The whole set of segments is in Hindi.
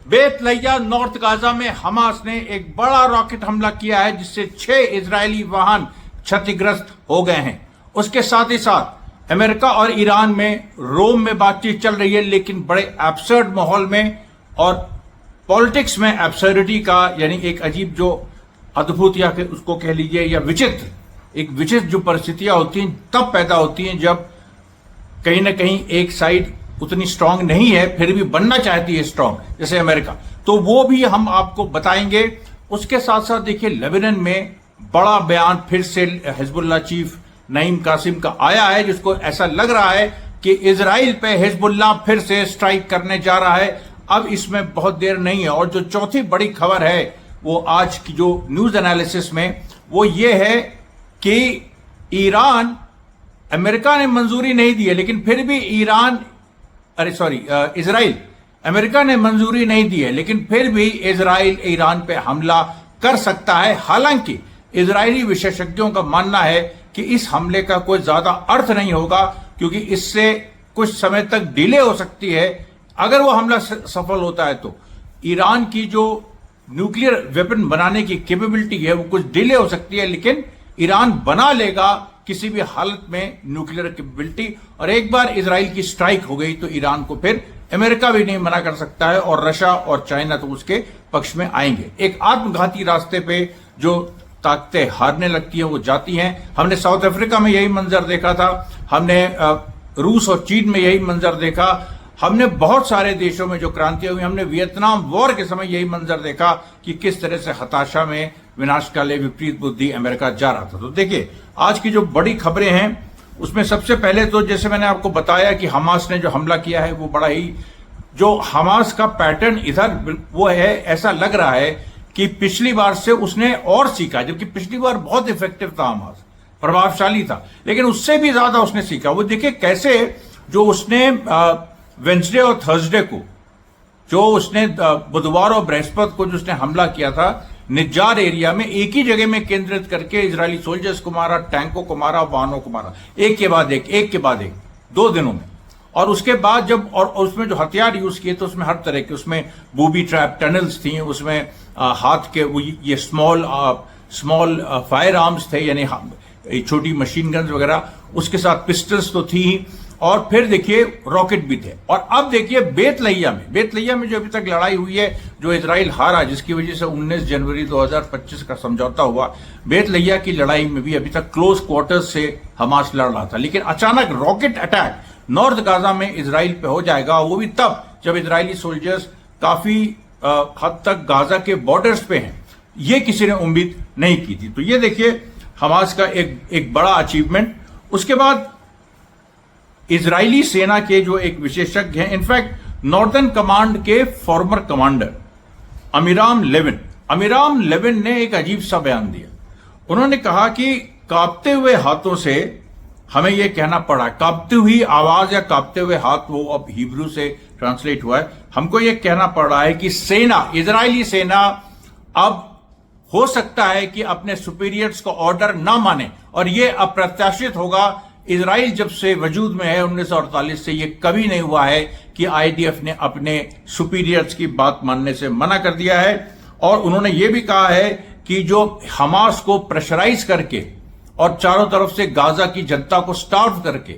बेतलैया नॉर्थ गाजा में हमास ने एक बड़ा रॉकेट हमला किया है जिससे 6 इजरायली वाहन क्षतिग्रस्त हो गए हैं। उसके साथ ही साथ अमेरिका और ईरान में रोम में बातचीत चल रही है, लेकिन बड़े एब्सर्ड माहौल में और पॉलिटिक्स में एब्सर्डिटी का यानी एक अजीब जो अद्भुत या उसको कह लीजिए या विचित्र जो परिस्थितियां होती हैं तब पैदा होती हैं जब कहीं ना कहीं एक साइड उतनी स्ट्रांग नहीं है फिर भी बनना चाहती है स्ट्रांग, जैसे अमेरिका। तो वो भी हम आपको बताएंगे। उसके साथ साथ देखिए लेबनान में बड़ा बयान फिर से हिजबुल्लाह चीफ नईम कासिम का आया है, जिसको ऐसा लग रहा है कि इजराइल पे हिजबुल्लाह फिर से स्ट्राइक करने जा रहा है। अब इसमें बहुत देर नहीं है। और जो चौथी बड़ी खबर है वो आज की जो न्यूज एनालिसिस में वो ये है कि ईरान, अमेरिका ने मंजूरी नहीं दी है लेकिन फिर भी इजराइल, अमेरिका ने मंजूरी नहीं दी है लेकिन फिर भी इजराइल ईरान पे हमला कर सकता है। हालांकि इजरायली विशेषज्ञों का मानना है कि इस हमले का कोई ज्यादा अर्थ नहीं होगा क्योंकि इससे कुछ समय तक डिले हो सकती है। अगर वो हमला सफल होता है तो ईरान की जो न्यूक्लियर वेपन बनाने की कैपेबिलिटी है वो कुछ डिले हो सकती है, लेकिन ईरान बना लेगा किसी भी हालत में न्यूक्लियर कैपेबिलिटी। और एक बार इजराइल की स्ट्राइक हो गई तो ईरान को फिर अमेरिका भी नहीं मना कर सकता है और रशिया और चाइना तो उसके पक्ष में आएंगे। एक आत्मघाती रास्ते पे जो ताकतें हारने लगती हैं वो जाती हैं। हमने साउथ अफ्रीका में यही मंजर देखा था, हमने रूस और चीन में यही मंजर देखा, हमने बहुत सारे देशों में जो क्रांतियां हुई, हमने वियतनाम वॉर के समय यही मंजर देखा कि किस तरह से हताशा में विनाशकाले विपरीत बुद्धि अमेरिका जा रहा था। तो देखिए आज की जो बड़ी खबरें हैं उसमें सबसे पहले तो जैसे मैंने आपको बताया कि हमास ने जो हमला किया है वो बड़ा ही, जो हमास का पैटर्न इधर वो है, ऐसा लग रहा है कि पिछली बार से उसने और सीखा। जबकि पिछली बार बहुत इफेक्टिव था हमास, प्रभावशाली था, लेकिन उससे भी ज्यादा उसने सीखा। वो देखिए कैसे जो उसने वेंसडे और थर्सडे को, जो उसने बुधवार और बृहस्पति को जो उसने हमला किया था निज्जार एरिया में, एक ही जगह में केंद्रित करके इजरायली सोल्जर्स को मारा, टैंकों को मारा, वाहनों को मारा, एक के बाद एक 2 दिनों में। और उसके बाद जब और उसमें जो हथियार यूज किए तो उसमें हर तरह के, उसमें बूबी ट्रैप टनल्स थी, उसमें हाथ के वो ये स्मॉल फायर आर्म्स थे यानी छोटी मशीन गन्स वगैरह, उसके साथ पिस्टल्स तो थी ही, और फिर देखिए रॉकेट भी थे। और अब देखिए बेतलैया में जो अभी तक लड़ाई हुई है, जो इजराइल हारा, जिसकी वजह से 19 जनवरी 2025 का समझौता हुआ, बेतलैया की लड़ाई में भी अभी तक क्लोज क्वार्टर्स से हमास लड़ रहा था। लेकिन अचानक रॉकेट अटैक नॉर्थ गाजा में इजराइल पे हो जाएगा, वो भी तब जब इजरायली सोल्जर्स काफी हद तक गाजा के बॉर्डर्स पे हैं। ये किसी ने उम्मीद नहीं की थी। तो ये देखिए हमास का एक बड़ा अचीवमेंट। उसके बाद इजरायली सेना के जो एक विशेषज्ञ हैं, इनफैक्ट नॉर्दर्न कमांड के फॉर्मर कमांडर अमीराम लेविन ने एक अजीब सा बयान दिया। उन्होंने कहा कि कांपते हुए हाथों से हमें यह कहना पड़ा, कांपती हुई आवाज या कांपते हुए हाथ, वो अब हिब्रू से ट्रांसलेट हुआ है, हमको यह कहना पड़ रहा है कि इजरायली सेना अब हो सकता है कि अपने सुपीरियर्स को ऑर्डर ना माने। और यह अप्रत्याशित होगा। इजराइल जब से वजूद में है 1948 से, यह कभी नहीं हुआ है कि आईडीएफ ने अपने सुपीरियर्स की बात मानने से मना कर दिया है। और उन्होंने यह भी कहा है कि जो हमास को प्रेशराइज करके और चारों तरफ से गाजा की जनता को स्टार्व करके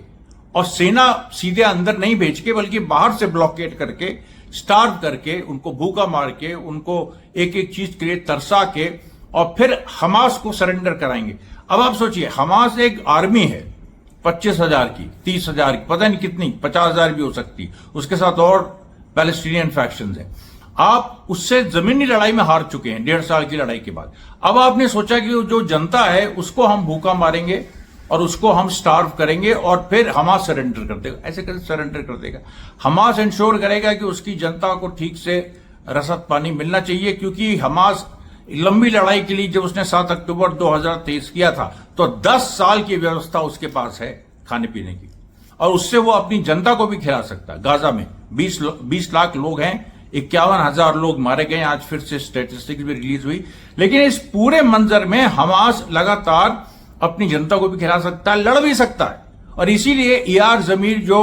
और सेना सीधे अंदर नहीं भेज के बल्कि बाहर से ब्लॉकेट करके, स्टार्व करके, उनको भूखा मार के, उनको एक एक चीज के लिए तरसा के और फिर हमास को सरेंडर कराएंगे। अब आप सोचिए, हमास एक आर्मी है 25,000 की, 30,000 की, पता नहीं कितनी, 50,000 भी हो सकती, उसके साथ और पैलेस्टीनियन फैक्शंस हैं। आप उससे जमीनी लड़ाई में हार चुके हैं 1.5 साल की लड़ाई के बाद। अब आपने सोचा कि जो जनता है उसको हम भूखा मारेंगे और उसको हम स्टार्व करेंगे और फिर हमास सरेंडर कर देगा। ऐसे कैसे सरेंडर कर देगा? हमास इंश्योर करेगा कि उसकी जनता को ठीक से रसद पानी मिलना चाहिए, क्योंकि हमास लंबी लड़ाई के लिए जब उसने 7 अक्टूबर 2023 किया था तो 10 साल की व्यवस्था उसके पास है खाने पीने की, और उससे वो अपनी जनता को भी खिला सकता है। गाजा में 20 लाख लोग हैं, 51,000 लोग मारे गए, आज फिर से स्टैटिस्टिक्स भी रिलीज हुई। लेकिन इस पूरे मंजर में हमास लगातार अपनी जनता को भी खिला सकता है, लड़ भी सकता है। और इसीलिए ईआर जमीर जो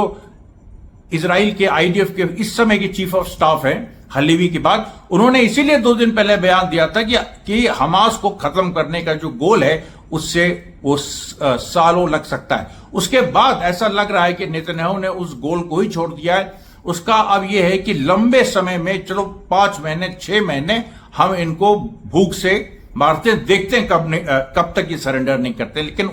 इजराइल के आईडीएफ के इस समय के चीफ ऑफ स्टाफ है, हलीवी के बाद उन्होंने इसीलिए 2 दिन पहले बयान दिया था कि हमास को खत्म करने का जो गोल है उससे वो सालों लग सकता है। उसके बाद ऐसा लग रहा है कि नेतन्याहू ने उस गोल को ही छोड़ दिया है। उसका अब यह है कि लंबे समय में, चलो 5 महीने 6 महीने हम इनको भूख से मारते देखते हैं कब तक ये सरेंडर नहीं करते। लेकिन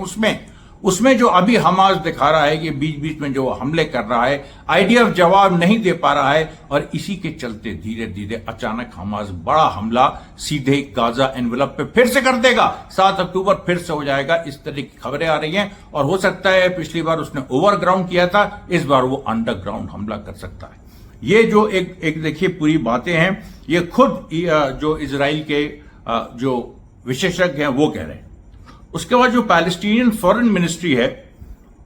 उसमें जो अभी हमास दिखा रहा है कि बीच बीच में जो हमले कर रहा है, आईडीएफ जवाब नहीं दे पा रहा है, और इसी के चलते धीरे धीरे अचानक हमास बड़ा हमला सीधे गाजा एनवेलप पे फिर से कर देगा। 7 अक्टूबर फिर से हो जाएगा, इस तरह की खबरें आ रही हैं। और हो सकता है पिछली बार उसने ओवरग्राउंड किया था, इस बार वो अंडरग्राउंड हमला कर सकता है। ये जो एक देखिए पूरी बातें हैं, ये खुद जो इजराइल के जो विशेषज्ञ हैं वो कह रहे हैं। उसके बाद जो पैलेस्टीनियन फॉरेन मिनिस्ट्री है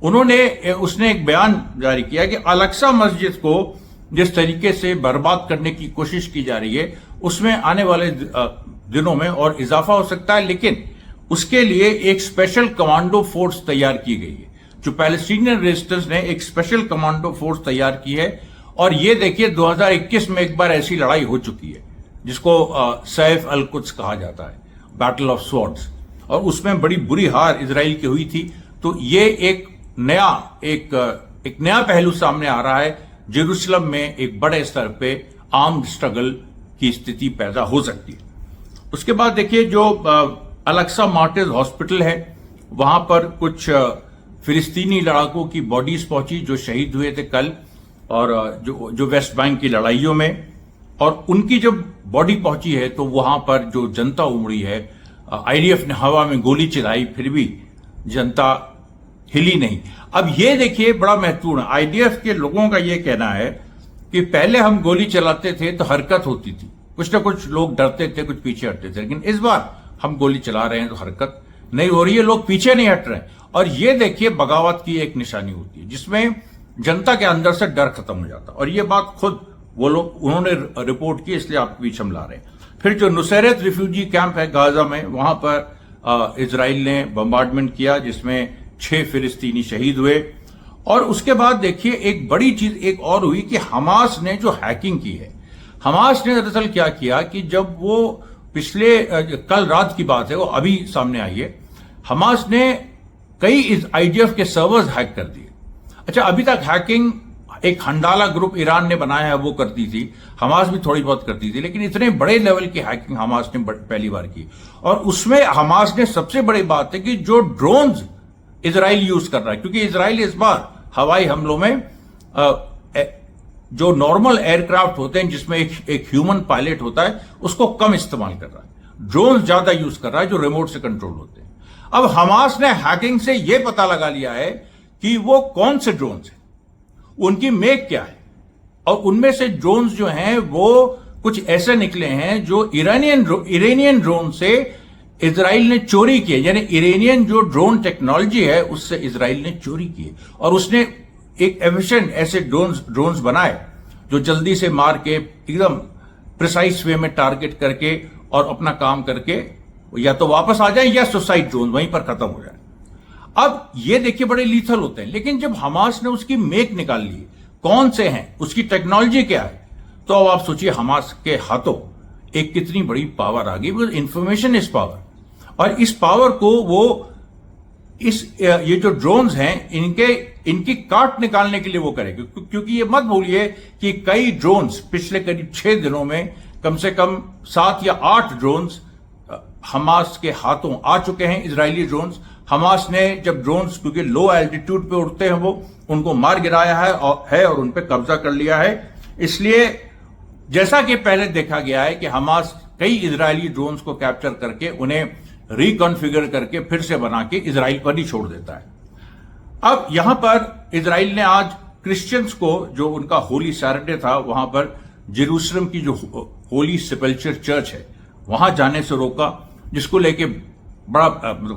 उसने एक बयान जारी किया कि अल-अक्सा मस्जिद को जिस तरीके से बर्बाद करने की कोशिश की जा रही है उसमें आने वाले दिनों में और इजाफा हो सकता है, लेकिन उसके लिए एक स्पेशल कमांडो फोर्स तैयार की गई है। जो पैलेस्टीनियन रेजिस्टेंस ने एक स्पेशल कमांडो फोर्स तैयार की है, और ये देखिए 2021 में एक बार ऐसी लड़ाई हो चुकी है जिसको सैफ अल कुद्स कहा जाता है, बैटल ऑफ स्वॉर्ड्स, और उसमें बड़ी बुरी हार इजराइल की हुई थी। तो ये एक नया पहलू सामने आ रहा है। जेरूसलम में एक बड़े स्तर पे आर्म्ड स्ट्रगल की स्थिति पैदा हो सकती है। उसके बाद देखिए जो अल-अक्सा मार्टिर्स हॉस्पिटल है, वहां पर कुछ फिलिस्तीनी लड़ाकों की बॉडीज पहुंची जो शहीद हुए थे कल, और जो वेस्ट बैंक की लड़ाइयों में, और उनकी जब बॉडी पहुंची है तो वहां पर जो जनता उमड़ी है, आईडीएफ ने हवा में गोली चलाई, फिर भी जनता हिली नहीं। अब ये देखिए बड़ा महत्वपूर्ण है, आईडीएफ के लोगों का ये कहना है कि पहले हम गोली चलाते थे तो हरकत होती थी, कुछ ना कुछ लोग डरते थे, कुछ पीछे हटते थे, लेकिन इस बार हम गोली चला रहे हैं तो हरकत नहीं हो रही है, लोग पीछे नहीं हट रहे हैं। और ये देखिए बगावत की एक निशानी होती है जिसमें जनता के अंदर से डर खत्म हो जाता है। और ये बात खुद वो लोग उन्होंने रिपोर्ट की, इसलिए आपके बीच हम ला रहे हैं। फिर जो नुसैरत रिफ्यूजी कैंप है गाजा में, वहां पर इजराइल ने बम्बार्डमेंट किया जिसमें 6 फिलिस्तीनी शहीद हुए। और उसके बाद देखिए एक बड़ी चीज एक और हुई कि हमास ने जो हैकिंग की है, हमास ने दरअसल क्या किया कि जब वो कल रात की बात है, वो अभी सामने आई है, हमास ने कई आईडीएफ के सर्वर्स हैक कर दिए। अच्छा, अभी तक हैकिंग एक हंडाला ग्रुप ईरान ने बनाया है वो करती थी, हमास भी थोड़ी बहुत करती थी, लेकिन इतने बड़े लेवल की हैकिंग हमास ने पहली बार की। और उसमें हमास ने सबसे बड़ी बात है कि जो ड्रोन्स इजराइल यूज कर रहा है, क्योंकि इजराइल इस बार हवाई हमलों में जो नॉर्मल एयरक्राफ्ट होते हैं जिसमें एक ह्यूमन पायलट होता है उसको कम इस्तेमाल कर रहा है, ड्रोन ज्यादा यूज कर रहा है जो रिमोट से कंट्रोल होते हैं। अब हमास ने हैकिंग से यह पता लगा लिया है कि वो कौन से ड्रोन्स हैं, उनकी मेक क्या है, और उनमें से ड्रोन्स जो हैं वो कुछ ऐसे निकले हैं जो इरानियन ड्रोन से इजराइल ने चोरी किए, यानी इरानियन जो ड्रोन टेक्नोलॉजी है उससे इजराइल ने चोरी की, और उसने एक एफिशिएंट ऐसे ड्रोन्स बनाए जो जल्दी से मार के एकदम प्रिसाइज वे में टारगेट करके और अपना काम करके या तो वापस आ जाए या सुसाइड ड्रोन वहीं पर खत्म हो जाए। अब ये देखिए बड़े लीथल होते हैं, लेकिन जब हमास ने उसकी मेक निकाल ली, कौन से हैं, उसकी टेक्नोलॉजी क्या है, तो अब आप सोचिए हमास के हाथों एक कितनी बड़ी पावर आ गई। बिकॉज इंफॉर्मेशन इज पावर, और इस पावर को वो ये जो ड्रोन्स हैं इनकी काट निकालने के लिए वो करेंगे, क्योंकि ये मत भूलिए कि कई ड्रोन्स पिछले करीब 6 दिनों में कम से कम 7 या 8 ड्रोन्स हमास के हाथों आ चुके हैं, इजरायली ड्रोन्स। हमास ने जब ड्रोन्स क्योंकि लो एल्टीट्यूड पे उड़ते हैं वो उनको मार गिराया है और उन पे कब्जा कर लिया है। इसलिए जैसा कि पहले देखा गया है कि हमास कई इजरायली ड्रोन्स को कैप्चर करके उन्हें रिकॉन्फ़िगर करके फिर से बना के इजराइल पर ही छोड़ देता है। अब यहां पर इजराइल ने आज क्रिश्चियंस को जो उनका होली सैटरडे था वहां पर जेरूसलम की जो होली सेपल्चर चर्च है वहां जाने से रोका, जिसको लेके बड़ा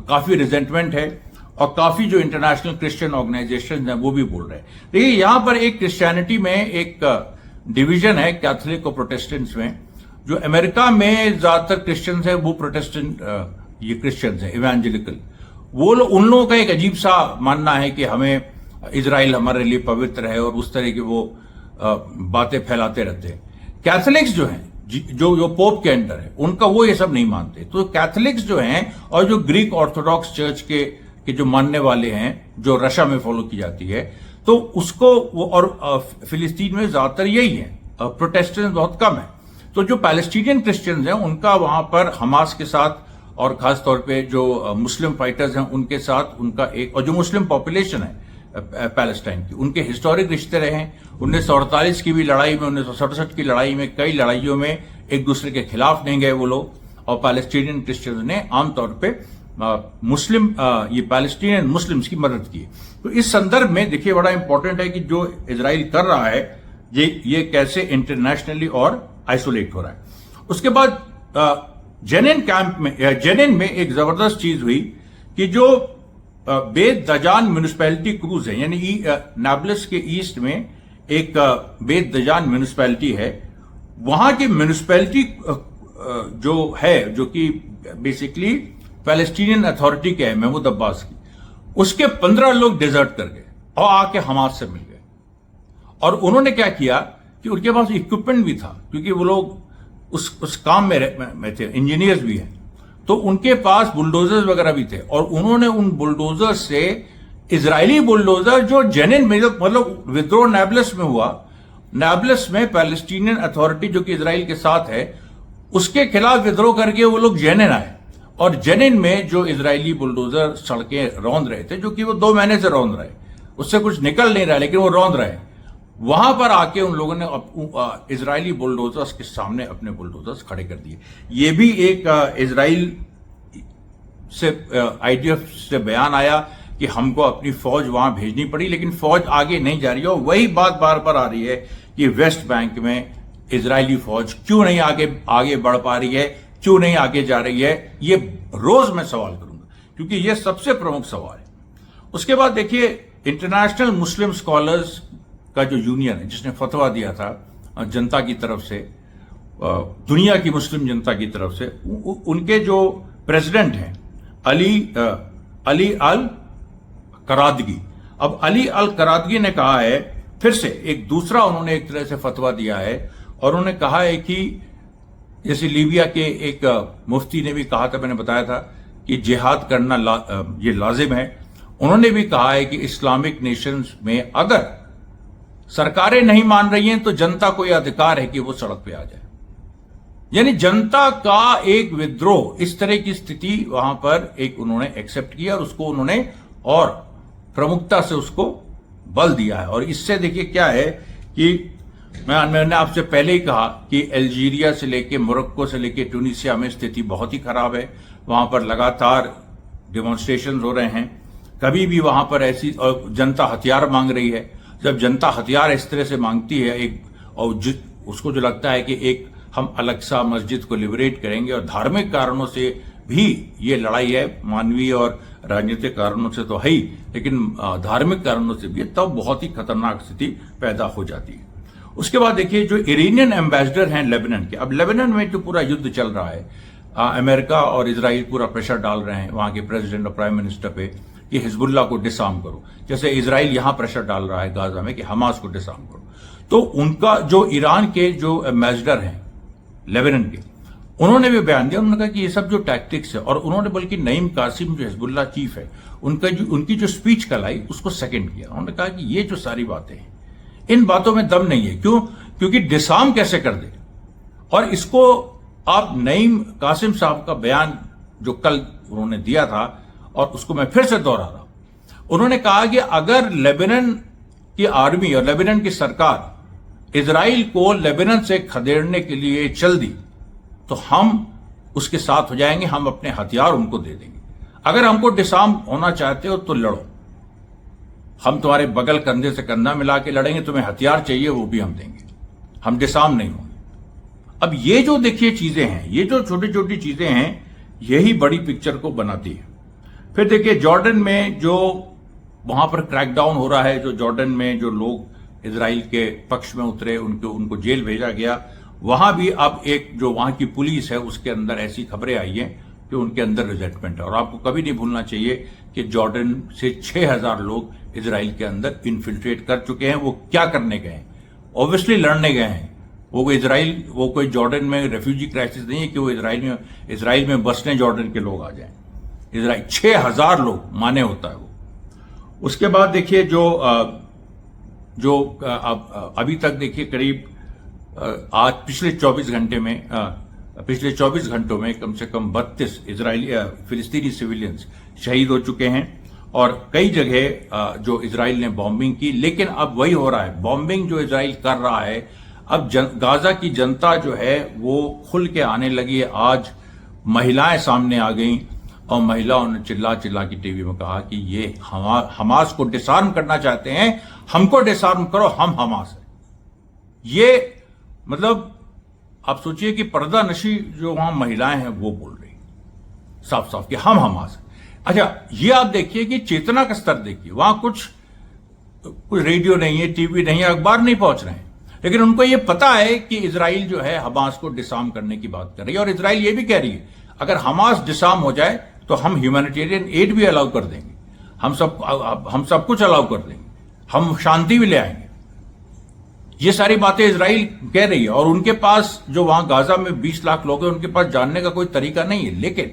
काफी रिजेंटमेंट है, और काफी जो इंटरनेशनल क्रिश्चियन ऑर्गेनाइजेशन है वो भी बोल रहे हैं। देखिए यहां पर एक क्रिश्चियनिटी में एक डिवीजन है कैथोलिक और प्रोटेस्टेंट्स में। जो अमेरिका में ज्यादातर क्रिश्चियंस है वो प्रोटेस्टेंट ये क्रिश्चियंस है इवेंजेलिकल, वो उन लोगों का एक अजीब सा मानना है कि हमें इजराइल हमारे लिए पवित्र है और उस तरह की वो बातें फैलाते रहते हैं। कैथोलिक्स जो हैं, जो जो पोप के अंडर है, उनका वो ये सब नहीं मानते। तो कैथोलिक्स जो हैं और जो ग्रीक ऑर्थोडॉक्स चर्च के जो मानने वाले हैं, जो रशिया में फॉलो की जाती है, तो उसको वो, और फिलिस्तीन में ज्यादातर यही है, प्रोटेस्टेंट बहुत कम है। तो जो पैलेस्टीनियन क्रिश्चियंस हैं उनका वहां पर हमास के साथ, और खास तौर पे जो मुस्लिम फाइटर्स हैं उनके साथ उनका एक, और जो मुस्लिम पॉपुलेशन है पैलेस्टाइन की, उनके हिस्टोरिक रिश्ते रहे हैं। 1948 की भी लड़ाई में, 1967 की लड़ाई में, कई लड़ाइयों में एक दूसरे के खिलाफ नहीं गए वो लोग। और पैलेस्टीनियन क्रिश्चियंस ने आमतौर पे मुस्लिम ये पैलेस्टीनियन मुस्लिम्स की मदद की। तो इस संदर्भ में देखिए बड़ा इंपॉर्टेंट है कि जो इजराइल कर रहा है ये कैसे इंटरनेशनली और आइसोलेट हो रहा है। उसके बाद जेनिन कैंप में, जेनिन में एक जबरदस्त चीज हुई कि जो बेत दजान म्यूनिसपैलिटी क्रूज है, यानी नाब्लस के ईस्ट में एक बेत दजान म्यूनिसपैलिटी है, वहां की म्यूनिसपैलिटी जो है, जो कि बेसिकली पैलेस्टीनियन अथॉरिटी के है, महमूद अब्बास की, उसके 15 लोग डिजर्ट कर गए और आके हमास से मिल गए। और उन्होंने क्या किया कि उनके पास इक्विपमेंट भी था, क्योंकि वो लोग उस काम में थे, इंजीनियर्स भी हैं, तो उनके पास बुलडोजर्स वगैरह भी थे। और उन्होंने उन बुलडोजर से, इजरायली बुलडोजर जो जेनिन में, मतलब विद्रोह नाब्लस में हुआ, नाब्लस में पैलेस्टीनियन अथॉरिटी जो कि इजराइल के साथ है, उसके खिलाफ विद्रोह करके वो लोग जेनिन आए। और जेनिन में जो इजरायली बुलडोजर सड़कें रौंद रहे थे, जो कि वो 2 महीने से रौंद रहे, उससे कुछ निकल नहीं रहा, लेकिन वो रौंद रहे, वहां पर आके उन लोगों ने इजरायली बुलडोजर्स के सामने अपने बुलडोजर्स खड़े कर दिए। ये भी एक इजराइल से, आईडीएफ से बयान आया कि हमको अपनी फौज वहां भेजनी पड़ी, लेकिन फौज आगे नहीं जा रही है। और वही बात बार बार आ रही है कि वेस्ट बैंक में इजरायली फौज क्यों नहीं आगे बढ़ पा रही है, क्यों नहीं आगे जा रही है, ये रोज मैं सवाल करूंगा, क्योंकि ये सबसे प्रमुख सवाल है। उसके बाद देखिए, इंटरनेशनल मुस्लिम स्कॉलर्स का जो यूनियन है, जिसने फतवा दिया था जनता की तरफ से, दुनिया की मुस्लिम जनता की तरफ से, उनके जो प्रेसिडेंट हैं अली अल करादगी। अब अली अल करादगी ने कहा है, फिर से एक दूसरा उन्होंने एक तरह से फतवा दिया है, और उन्होंने कहा है कि जैसे लीबिया के एक मुफ्ती ने भी कहा था, मैंने बताया था कि जिहाद करना ये लाजिम है। उन्होंने भी कहा है कि इस्लामिक नेशंस में अगर सरकारें नहीं मान रही हैं तो जनता को यह अधिकार है कि वो सड़क पे आ जाए। यानी जनता का एक विद्रोह, इस तरह की स्थिति वहां पर एक उन्होंने एक्सेप्ट किया, और उसको उन्होंने और प्रमुखता से उसको बल दिया है। और इससे देखिए क्या है कि मैंने आपसे पहले ही कहा कि अल्जीरिया से लेके, मोरक्को से लेके ट्यूनीसिया में स्थिति बहुत ही खराब है। वहां पर लगातार डेमोन्स्ट्रेशन हो रहे हैं, कभी भी वहां पर ऐसी, और जनता हथियार मांग रही है। जब जनता हथियार इस तरह से मांगती है, एक और उसको जो लगता है कि एक हम अलग-सा मस्जिद को लिबरेट करेंगे, और धार्मिक कारणों से भी ये लड़ाई है, मानवीय और राजनीतिक कारणों से तो है ही, लेकिन धार्मिक कारणों से भी, तब बहुत ही खतरनाक स्थिति पैदा हो जाती है। उसके बाद देखिए, जो इरानियन एम्बेसडर हैं लेबनान के, अब लेबनान में जो पूरा युद्ध चल रहा है, अमेरिका और इजराइल पूरा प्रेशर डाल रहे हैं वहां के प्रेसिडेंट और प्राइम मिनिस्टर पे कि हिजबुल्लाह को डिसआर्म करो, जैसे इजराइल यहां प्रेशर डाल रहा है गाजा में कि हमास को डिसआर्म करो। तो उनका जो ईरान के जो एम्बेसडर हैं लेबनान के, उन्होंने भी बयान दिया। उन्होंने कहा कि ये सब जो टैक्टिक्स है, और उन्होंने बल्कि नईम कासिम जो हिजबुल्लाह चीफ है, उनकी जो स्पीच कल आई उसको सेकंड किया। उन्होंने कहा कि ये जो सारी बातें हैं, इन बातों में दम नहीं है। क्यों? क्योंकि डिसआर्म कैसे कर दे। और इसको आप नईम कासिम साहब का बयान जो कल उन्होंने दिया था, और उसको मैं फिर से दोहरा रहा हूं, उन्होंने कहा कि अगर लेबनान की आर्मी और लेबनान की सरकार इजराइल को लेबनान से खदेड़ने के लिए चल दी तो हम उसके साथ हो जाएंगे, हम अपने हथियार उनको दे देंगे। अगर हमको डिसआर्म होना चाहते हो तो लड़ो, हम तुम्हारे बगल कंधे से कंधा मिला के लड़ेंगे, तुम्हें हथियार चाहिए वो भी हम देंगे, हम डिसआर्म नहीं होंगे। अब ये जो देखिए चीजें हैं, ये जो छोटी छोटी चीजें हैं, यही बड़ी पिक्चर को बनाती है। फिर देखिए जॉर्डन में जो वहां पर क्रैकडाउन हो रहा है, जो जॉर्डन में जो लोग इजराइल के पक्ष में उतरे उनको जेल भेजा गया, वहां भी अब एक जो वहां की पुलिस है उसके अंदर ऐसी खबरें आई हैं कि उनके अंदर रिजेंटमेंट है। और आपको कभी नहीं भूलना चाहिए कि जॉर्डन से 6000 लोग इजराइल के अंदर इन्फिल्ट्रेट कर चुके हैं। वो क्या करने गए हैं? ऑब्वियसली लड़ने गए हैं, वो कोई जॉर्डन में रेफ्यूजी क्राइसिस नहीं है कि वो इजराइल में बसने जॉर्डन के लोग आ जाएं। इजराइल 6,000 लोग माने होता है वो। उसके बाद देखिए जो अभी तक देखिए करीब आज पिछले 24 घंटों में कम से कम 32 फिलिस्तीनी सिविलियंस शहीद हो चुके हैं और कई जगह जो इजराइल ने बॉम्बिंग की। लेकिन अब वही हो रहा है, बॉम्बिंग जो इजराइल कर रहा है, अब गाजा की जनता जो है वो खुल के आने लगी है। आज महिलाएं सामने आ गई और महिलाओं ने चिल्ला के टीवी में कहा कि ये हमास को डिसआर्म करना चाहते हैं, हमको डिसआर्म करो, हम हमास है। ये मतलब आप सोचिए कि पर्दा नशी जो वहां महिलाएं हैं वो बोल रही साफ साफ कि हम हमास है। अच्छा, ये आप देखिए कि चेतना का स्तर देखिए, वहां कुछ रेडियो नहीं है, टीवी नहीं है, अखबार नहीं पहुंच रहे हैं, लेकिन उनको ये पता है कि इजराइल जो है हमास को डिसआर्म करने की बात कर रही है। और इजराइल ये भी कह रही है अगर हमास डिसआर्म हो जाए तो हम ह्यूमैनिटेरियन एड भी अलाउ कर देंगे, हम सब कुछ अलाउ कर देंगे, हम शांति भी ले आएंगे। ये सारी बातें इजराइल कह रही है और उनके पास जो वहां गाजा में 20 लाख लोग हैं उनके पास जानने का कोई तरीका नहीं है, लेकिन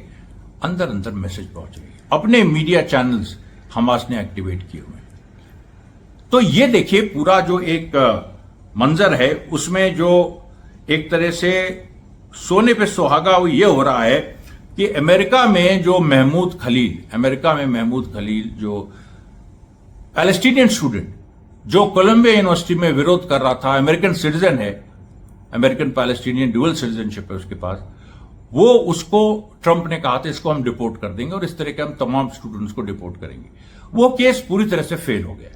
अंदर अंदर मैसेज पहुंच रही है। अपने मीडिया चैनल्स हमास ने एक्टिवेट किए हुए हैं। तो ये देखिए पूरा जो एक मंजर है उसमें जो एक तरह से सोने पे सुहागा वो ये हो रहा है कि अमेरिका में महमूद खलील जो पैलेस्टीनियन स्टूडेंट जो कोलंबिया यूनिवर्सिटी में विरोध कर रहा था, अमेरिकन सिटीजन है, अमेरिकन पैलेस्टीनियन ड्यूअल सिटीजनशिप है उसके पास, वो उसको ट्रंप ने कहा था इसको हम डिपोर्ट कर देंगे और इस तरह के हम तमाम स्टूडेंट्स को डिपोर्ट करेंगे। वो केस पूरी तरह से फेल हो गया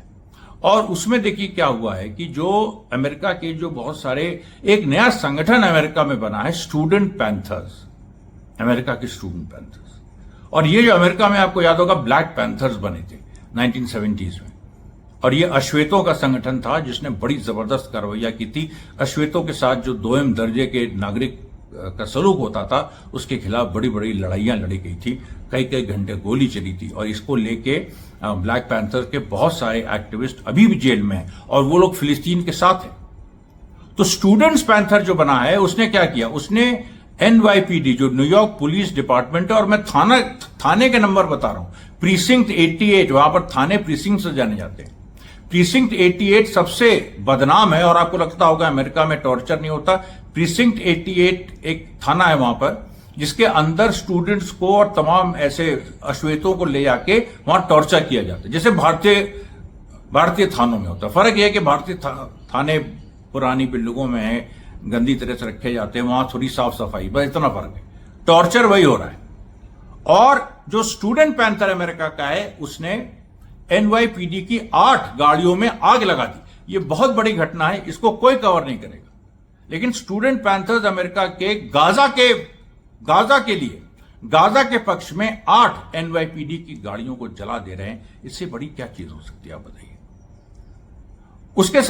और उसमें देखिए क्या हुआ है कि जो अमेरिका के जो बहुत सारे एक नया संगठन अमेरिका में बना है, स्टूडेंट पैंथर्स, अमेरिका के स्टूडेंट पैंथर्स। और ये जो अमेरिका में आपको याद होगा ब्लैक पैंथर्स बने थे 1970s में, और ये अश्वेतों का संगठन था जिसने बड़ी जबरदस्त कार्रवाई की थी। अश्वेतों के साथ जो दोयम दर्जे के नागरिक का सलूक होता था उसके खिलाफ बड़ी बड़ी लड़ाइयां लड़ी गई थी, कई घंटे गोली चली थी और इसको लेके ब्लैक पैंथर के बहुत सारे एक्टिविस्ट अभी भी जेल में हैं और वो लोग फिलिस्तीन के साथ हैं। तो स्टूडेंट्स पैंथर जो बना है उसने क्या किया, उसने NYPD जो न्यूयॉर्क पुलिस डिपार्टमेंट है, और मैं थाने के नंबर बता रहा हूं, प्रीसिंक्ट 88, वहां पर थाने प्रीसिंक्ट से जाने जाते हैं। प्रीसिंक्ट 88 सबसे बदनाम है और आपको लगता होगा अमेरिका में टॉर्चर नहीं होता। प्रीसिंक्ट 88 एक थाना है वहां पर जिसके अंदर स्टूडेंट्स को और तमाम ऐसे अश्वेतों को ले जाके वहां टॉर्चर किया जाता है, जैसे भारतीय थानों में होता है। फर्क यह है कि भारतीय थाने पुरानी बिल्डिंगों में है, गंदी तरह से रखे जाते हैं, वहां थोड़ी साफ सफाई, बस इतना फर्क है। टॉर्चर वही हो रहा है। और जो स्टूडेंट पैंथर अमेरिका का है उसने NYPD की 8 गाड़ियों में आग लगा दी। ये बहुत बड़ी घटना है, इसको कोई कवर नहीं करेगा, लेकिन स्टूडेंट पैंथर्स अमेरिका के गाजा के पक्ष में 8 NYPD की गाड़ियों को जला दे रहे हैं। इससे बड़ी क्या चीज हो सकती है आप बताइए। उसके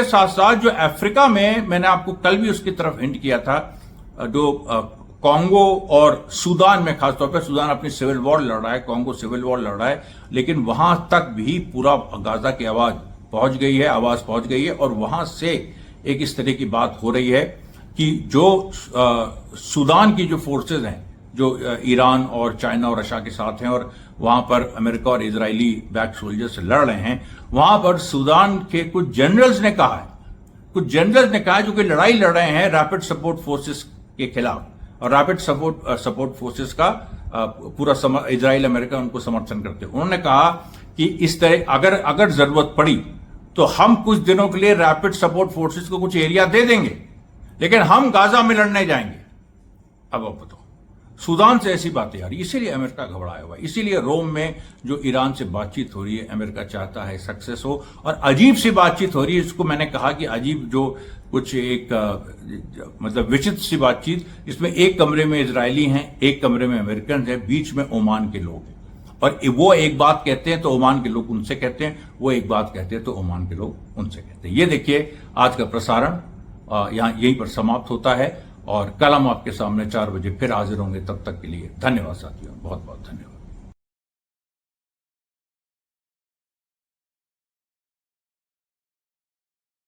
साथ साथ जो अफ्रीका में, मैंने आपको कल भी उसकी तरफ हिंट किया था, जो कॉन्गो और सूडान में, खासतौर पर सूडान अपनी सिविल वॉर लड़ रहा है, कॉन्गो सिविल वॉर लड़ रहा है, लेकिन वहां तक भी पूरा गाजा की आवाज पहुंच गई है और वहां से एक इस तरह की बात हो रही है कि जो सूडान की जो फोर्सेज हैं जो ईरान और चाइना और रशिया के साथ हैं और वहां पर अमेरिका और इजरायली बैक सोल्जर्स लड़ रहे हैं, वहां पर सूडान के कुछ जनरल्स ने कहा है जो कि लड़ाई लड़ रहे हैं रैपिड सपोर्ट फोर्सेस के खिलाफ, और रैपिड सपोर्ट फोर्सेस का पूरा इजराइल अमेरिका उनको समर्थन करते हैं। उन्होंने कहा कि इस तरह अगर जरूरत पड़ी तो हम कुछ दिनों के लिए रैपिड सपोर्ट फोर्सेस को कुछ एरिया दे देंगे, लेकिन हम गाजा में लड़ने जाएंगे। अब आप बताओ, सूडान से ऐसी बातें आ रही, इसीलिए अमेरिका घबराया हुआ है। इसीलिए रोम में जो ईरान से बातचीत हो रही है, अमेरिका चाहता है सक्सेस हो, और अजीब सी बातचीत हो रही है। इसको मैंने कहा कि अजीब, जो कुछ एक मतलब विचित्र सी बातचीत, इसमें एक कमरे में इजरायली हैं, एक कमरे में अमेरिकन हैं, बीच में ओमान के लोग हैं, और वो एक बात कहते हैं तो ओमान के लोग उनसे कहते हैं, वो एक बात कहते हैं तो ओमान के लोग उनसे कहते हैं। ये देखिए आज का प्रसारण यहाँ यहीं पर समाप्त होता है और कल हम आपके सामने 4 बजे फिर हाजिर होंगे। तब तक के लिए धन्यवाद साथियों, बहुत बहुत धन्यवाद।